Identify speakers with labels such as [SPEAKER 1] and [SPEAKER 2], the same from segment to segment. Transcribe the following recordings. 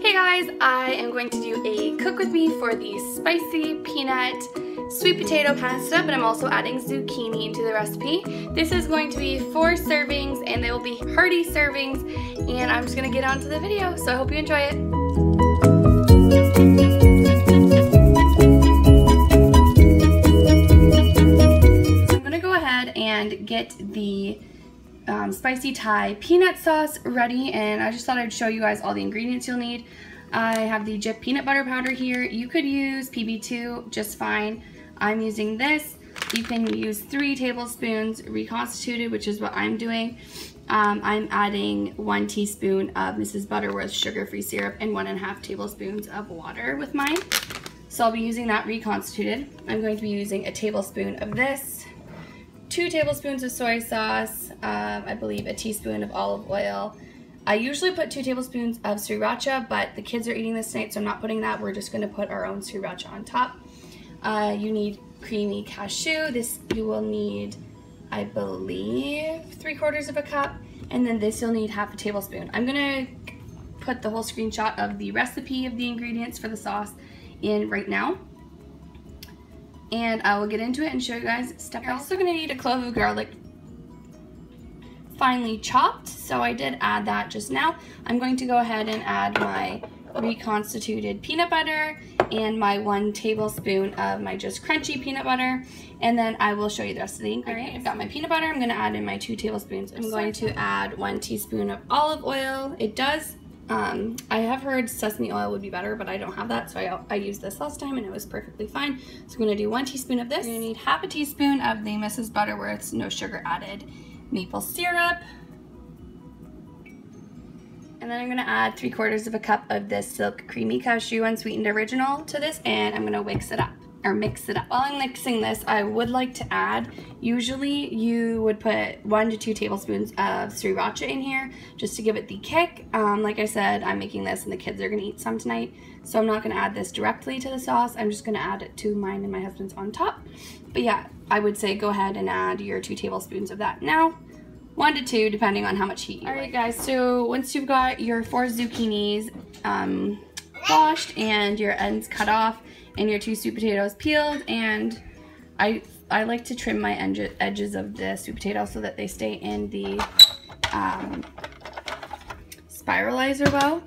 [SPEAKER 1] Hey guys, I am going to do a cook with me for the spicy peanut sweet potato pasta, but I'm also adding zucchini into the recipe. This is going to be 4 servings and they will be hearty servings, and I'm just going to get on to the video, so I hope you enjoy it. So I'm going to go ahead and get the spicy Thai peanut sauce ready, and I just thought I'd show you guys all the ingredients you'll need. I have the Jiff peanut butter powder here. You could use PB2 just fine. I'm using this. You can use 3 tablespoons reconstituted, which is what I'm doing. I'm adding 1 teaspoon of Mrs. Butterworths sugar-free syrup and 1.5 tablespoons of water with mine. So I'll be using that reconstituted. I'm going to be using a tablespoon of this, 2 tablespoons of soy sauce, I believe a teaspoon of olive oil. I usually put 2 tablespoons of sriracha, but the kids are eating this tonight, so I'm not putting that. We're just going to put our own sriracha on top. You need creamy cashew. This you will need, I believe, 3/4 of a cup, and then this you'll need 1/2 tablespoon. I'm going to put the whole screenshot of the recipe of the ingredients for the sauce in right now. And I will get into it and show you guys step by step. You're also going to need a clove of garlic finely chopped, so I did add that just now. I'm going to go ahead and add my reconstituted peanut butter and my 1 tablespoon of my just crunchy peanut butter, and then I will show you the rest of the ingredients. I've got my peanut butter. I'm going to add in my 2 tablespoons. I'm going to add 1 teaspoon of olive oil. It does I have heard sesame oil would be better, but I don't have that, so I used this last time and it was perfectly fine. So I'm going to do 1 teaspoon of this. You're going to need 1/2 teaspoon of the Mrs. Butterworths no sugar added maple syrup. And then I'm going to add 3/4 of a cup of this Silk Creamy Cashew Unsweetened Original to this, and I'm going to mix it up. While I'm mixing this, I would like to add, usually you would put 1 to 2 tablespoons of sriracha in here just to give it the kick. Like I said, I'm making this and the kids are going to eat some tonight, so I'm not going to add this directly to the sauce. I'm just going to add it to mine and my husband's on top. But yeah, I would say go ahead and add your 2 tablespoons of that now. 1 to 2 depending on how much heat you like. Alright guys, so once you've got your 4 zucchinis washed and your ends cut off and your 2 sweet potatoes peeled, and I like to trim my edges of the sweet potato so that they stay in the spiralizer well.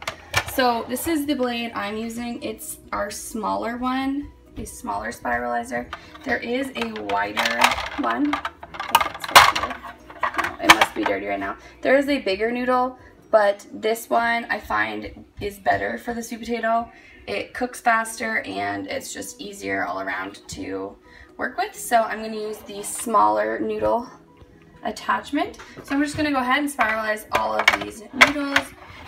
[SPEAKER 1] So this is the blade I'm using. It's our smaller one, a smaller spiralizer. There is a wider one. It must be dirty right now. There is a bigger noodle, but this one I find is better for the sweet potato. It cooks faster and it's just easier all around to work with. So I'm going to use the smaller noodle attachment. So I'm just going to go ahead and spiralize all of these noodles.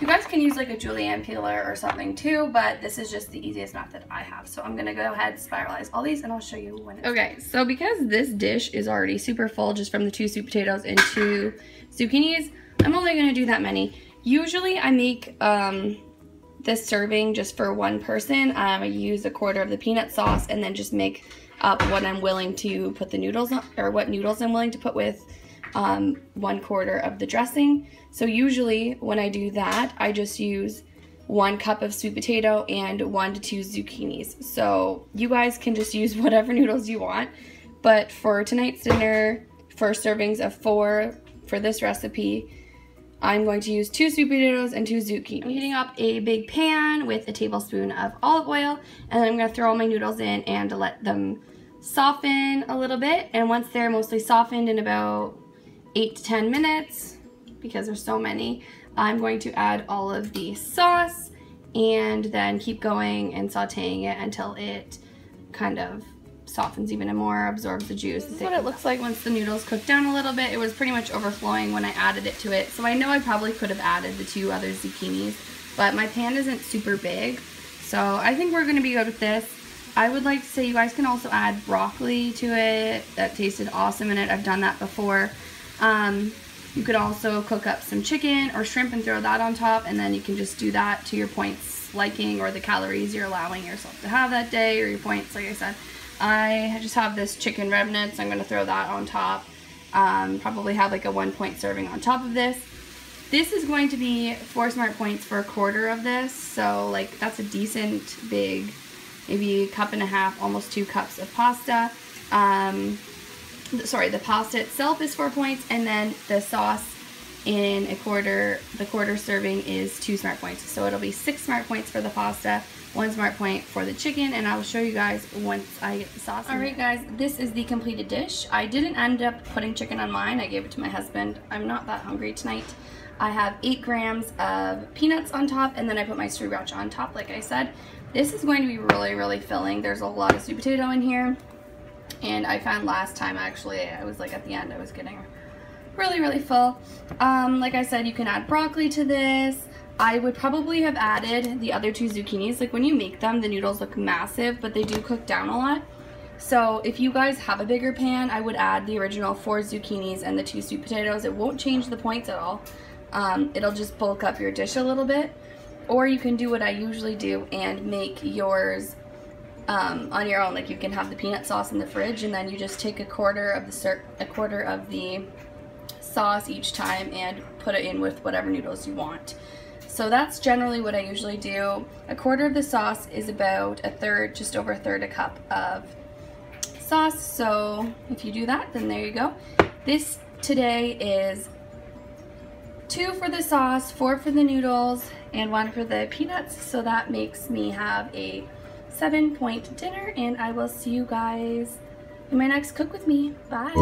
[SPEAKER 1] You guys can use like a julienne peeler or something too, but this is just the easiest method I have. So I'm going to go ahead and spiralize all these and I'll show you when it's okay. So because this dish is already super full just from the 2 sweet potatoes and 2 zucchinis, I'm only going to do that many. Usually I make this serving just for 1 person. I use 1/4 of the peanut sauce and then just make up what I'm willing to put the noodles on, or what noodles I'm willing to put with 1/4 of the dressing. So usually when I do that, I just use 1 cup of sweet potato and 1 to 2 zucchinis. So you guys can just use whatever noodles you want. But for tonight's dinner, for servings of 4 for this recipe, I'm going to use 2 sweet potatoes and 2 zucchini. I'm heating up a big pan with a tablespoon of olive oil, and then I'm going to throw all my noodles in and let them soften a little bit. And once they're mostly softened in about 8 to 10 minutes, because there's so many, I'm going to add all of the sauce and then keep going and sauteing it until it kind of softens even more, absorbs the juice. This is what it looks like once the noodles cook down a little bit. It was pretty much overflowing when I added it to it, so I know I probably could have added the 2 other zucchinis, but my pan isn't super big, so I think we're going to be good with this. I would like to say you guys can also add broccoli to it. That tasted awesome in it. I've done that before. You could also cook up some chicken or shrimp and throw that on top, and then you can just do that to your points liking or the calories you're allowing yourself to have that day, or your points, like I said. I just have this chicken remnants. I'm going to throw that on top. Probably have like a 1 point serving on top of this. This is going to be 4 smart points for a quarter of this, so like that's a decent big, maybe 1.5 cups, almost 2 cups of pasta. Sorry, the pasta itself is 4 points, and then the sauce in the quarter serving is 2 smart points. So it'll be 6 smart points for the pasta, 1 smart point for the chicken, and I will show you guys once I get the sauce. Alright guys, this is the completed dish. I didn't end up putting chicken on mine. I gave it to my husband. I'm not that hungry tonight. I have 8 grams of peanuts on top, and then I put my sriracha on top, like I said. This is going to be really, really filling. There's a lot of sweet potato in here, and I found last time actually, I was like at the end, I was getting really, really full. Like I said, you can add broccoli to this. I would probably have added the other 2 zucchinis. Like when you make them, the noodles look massive, but they do cook down a lot. So if you guys have a bigger pan, I would add the original 4 zucchinis and the 2 sweet potatoes. It won't change the points at all. It'll just bulk up your dish a little bit. Or you can do what I usually do and make yours on your own. Like you can have the peanut sauce in the fridge, and then you just take a quarter of the sauce each time and put it in with whatever noodles you want. So that's generally what I usually do. A quarter of the sauce is about a third, just over a third a cup of sauce. So if you do that, then there you go. This today is 2 for the sauce, 4 for the noodles, and 1 for the peanuts. So that makes me have a 7-point dinner, and I will see you guys in my next Cook With Me. Bye.